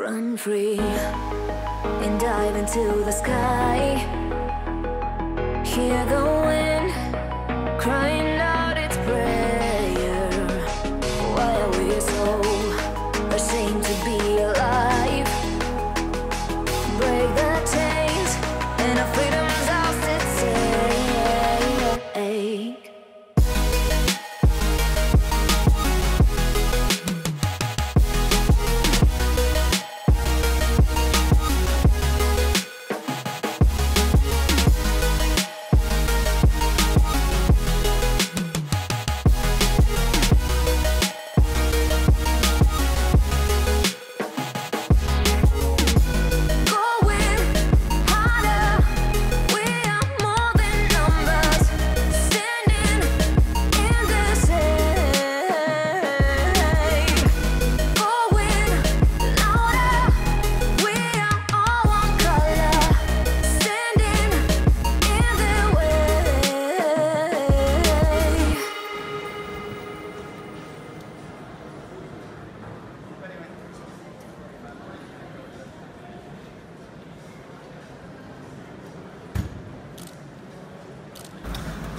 Run free and dive into the sky. Hear the wind crying out its prayer. Why are we so ashamed to be alive? Break the chains and our freedom's ours to take.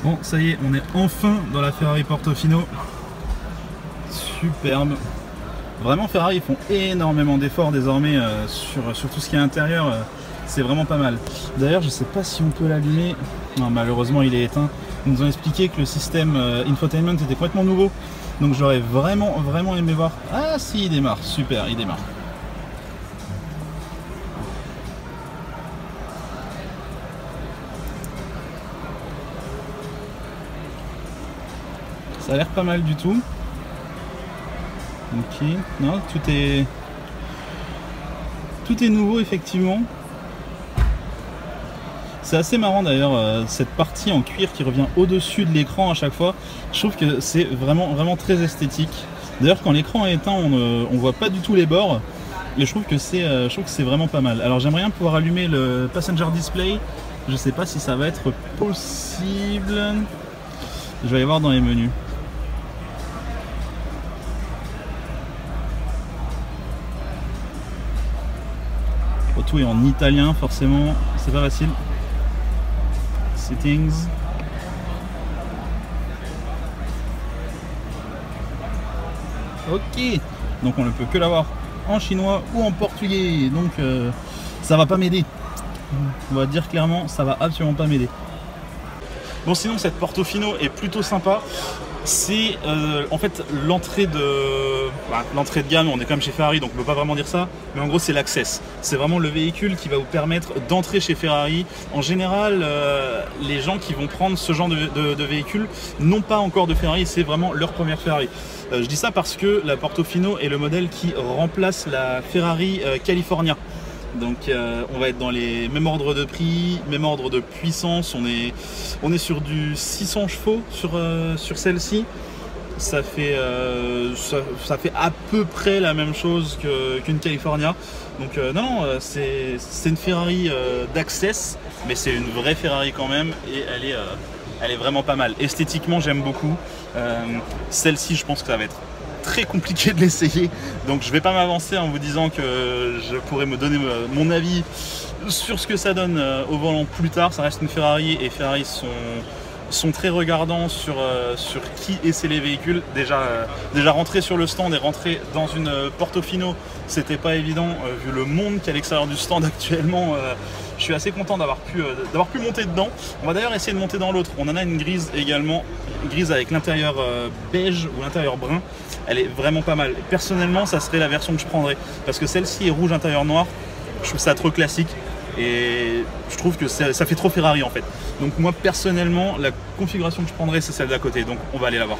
Bon, ça y est, on est enfin dans la Ferrari Portofino. Superbe. Vraiment, Ferrari, ils font énormément d'efforts désormais sur tout ce qui est intérieur. C'est vraiment pas mal. D'ailleurs, je sais pas si on peut l'allumer. Non, malheureusement, il est éteint. Ils nous ont expliqué que le système infotainment était complètement nouveau. Donc j'aurais vraiment aimé voir. Ah si, il démarre. Super, il démarre. Ça a l'air pas mal du tout. Ok, non, tout est nouveau effectivement. C'est assez marrant d'ailleurs cette partie en cuir qui revient au-dessus de l'écran à chaque fois. Je trouve que c'est vraiment très esthétique. D'ailleurs quand l'écran est éteint, on voit pas du tout les bords. Et je trouve que c'est vraiment pas mal. Alors j'aimerais bien pouvoir allumer le passenger display. Je sais pas si ça va être possible. Je vais aller voir dans les menus. Tout est en italien forcément, c'est pas facile. Settings. Ok, donc on ne peut que l'avoir en chinois ou en portugais, donc ça va pas m'aider. On va dire clairement, ça va absolument pas m'aider. Bon, sinon cette Portofino est plutôt sympa. C'est en fait l'entrée de gamme. On est quand même chez Ferrari, donc on ne peut pas vraiment dire ça, mais en gros c'est l'Access. C'est vraiment le véhicule qui va vous permettre d'entrer chez Ferrari. En général, les gens qui vont prendre ce genre de véhicule n'ont pas encore de Ferrari, c'est vraiment leur première Ferrari. Je dis ça parce que la Portofino est le modèle qui remplace la Ferrari California. Donc on va être dans les mêmes ordres de prix, même ordre de puissance. On est sur du 600 chevaux sur celle-ci. Ça fait à peu près la même chose qu'une California. Donc non, c'est une Ferrari d'Access, mais c'est une vraie Ferrari quand même, et elle est vraiment pas mal. Esthétiquement, j'aime beaucoup. Celle-ci, je pense que ça va être très compliqué de l'essayer, donc je vais pas m'avancer en vous disant que je pourrais me donner mon avis sur ce que ça donne au volant plus tard. Ça reste une Ferrari, et Ferrari sont très regardants sur qui essaie les véhicules. Déjà rentrer sur le stand et rentrer dans une Portofino, c'était pas évident vu le monde qu'il y a à l'extérieur du stand actuellement. Je suis assez content d'avoir pu monter dedans. On va d'ailleurs essayer de monter dans l'autre. On en a une grise également, grise avec l'intérieur beige ou l'intérieur brun. Elle est vraiment pas mal. Personnellement, ça serait la version que je prendrais, parce que celle-ci est rouge intérieur noir. Je trouve ça trop classique et je trouve que ça fait trop Ferrari en fait. Donc moi personnellement, la configuration que je prendrais, c'est celle d'à côté. Donc on va aller la voir.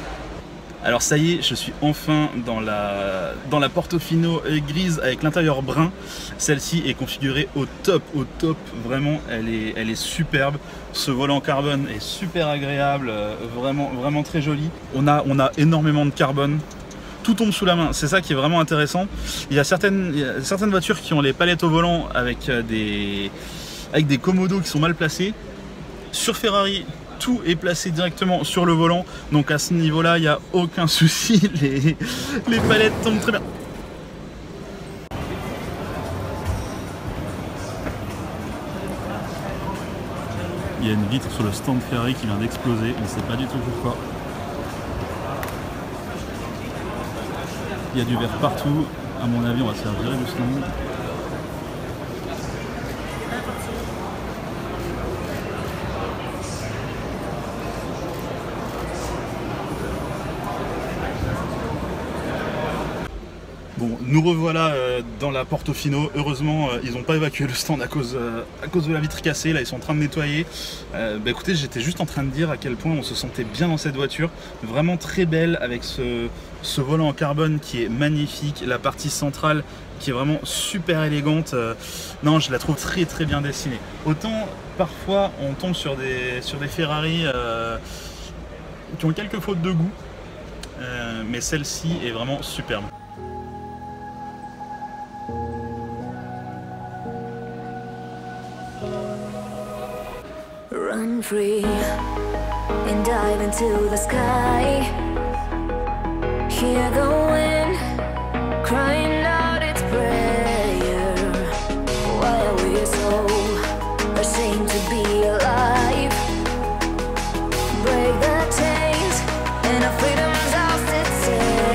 Alors ça y est, je suis enfin dans la Portofino grise avec l'intérieur brun. Celle-ci est configurée au top, vraiment elle est superbe. Ce volant carbone est super agréable, vraiment très joli. On a énormément de carbone. Tout tombe sous la main, c'est ça qui est vraiment intéressant. Il y a certaines voitures qui ont les palettes au volant avec des commodos qui sont mal placés. Sur Ferrari, tout est placé directement sur le volant, donc à ce niveau là il n'y a aucun souci, les palettes tombent très bien. Il y a une vitre sur le stand Ferrari qui vient d'exploser, on ne sait pas du tout pourquoi. Il y a du verre partout, à mon avis on va se faire virer du stand. Bon, nous revoilà dans la Portofino. Heureusement, ils n'ont pas évacué le stand à cause de la vitre cassée. Là, ils sont en train de nettoyer. Écoutez, j'étais juste en train de dire à quel point on se sentait bien dans cette voiture. Vraiment très belle avec ce volant en carbone qui est magnifique. La partie centrale qui est vraiment super élégante. Non, je la trouve très très bien dessinée. Autant, parfois, on tombe sur des Ferrari qui ont quelques fautes de goût. Mais celle-ci est vraiment superbe. Run free and dive into the sky. Hear the wind crying out its prayer. Why are we so ashamed to be alive? Break the chains and our freedom's ours to take.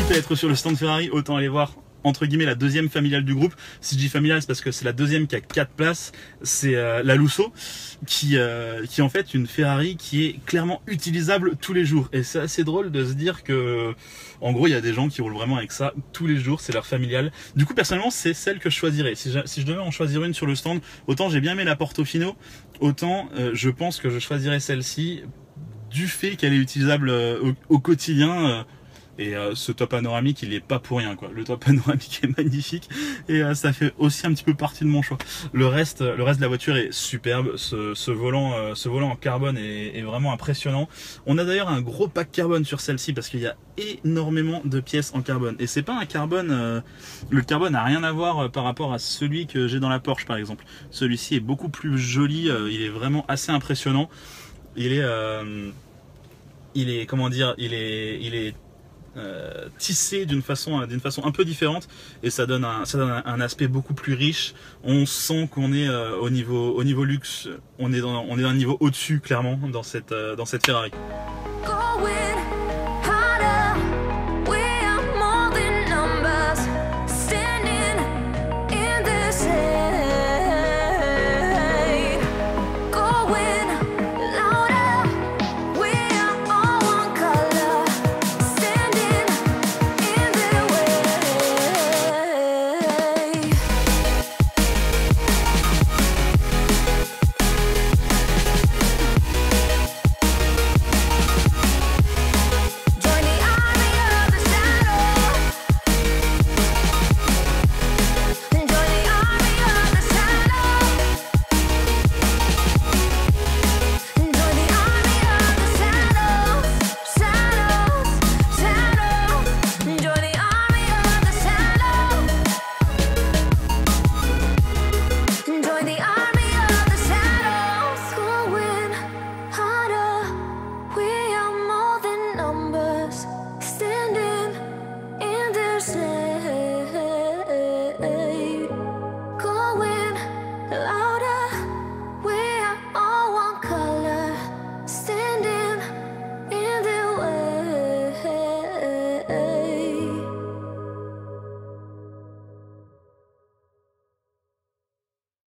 À être sur le stand Ferrari, autant aller voir entre guillemets la deuxième familiale du groupe. Si je dis familiale, c'est parce que c'est la deuxième qui a 4 places. C'est la Lusso qui est en fait une Ferrari qui est clairement utilisable tous les jours. Et c'est assez drôle de se dire que en gros il y a des gens qui roulent vraiment avec ça tous les jours, c'est leur familiale. Du coup personnellement c'est celle que je choisirais. Si je devais en choisir une sur le stand, autant j'ai bien aimé la Portofino, autant je pense que je choisirais celle-ci du fait qu'elle est utilisable au quotidien. Et ce toit panoramique, il est pas pour rien, quoi. Le toit panoramique est magnifique et ça fait aussi un petit peu partie de mon choix. Le reste de la voiture est superbe. Ce volant en carbone est vraiment impressionnant. On a d'ailleurs un gros pack carbone sur celle-ci parce qu'il y a énormément de pièces en carbone. Et c'est pas un carbone. Le carbone n'a rien à voir par rapport à celui que j'ai dans la Porsche, par exemple. Celui-ci est beaucoup plus joli. Il est vraiment assez impressionnant. Il est comment dire, il est tissé d'une façon un peu différente et ça donne un aspect beaucoup plus riche. On sent qu'on est au niveau luxe, on est dans un niveau au-dessus clairement dans cette Ferrari.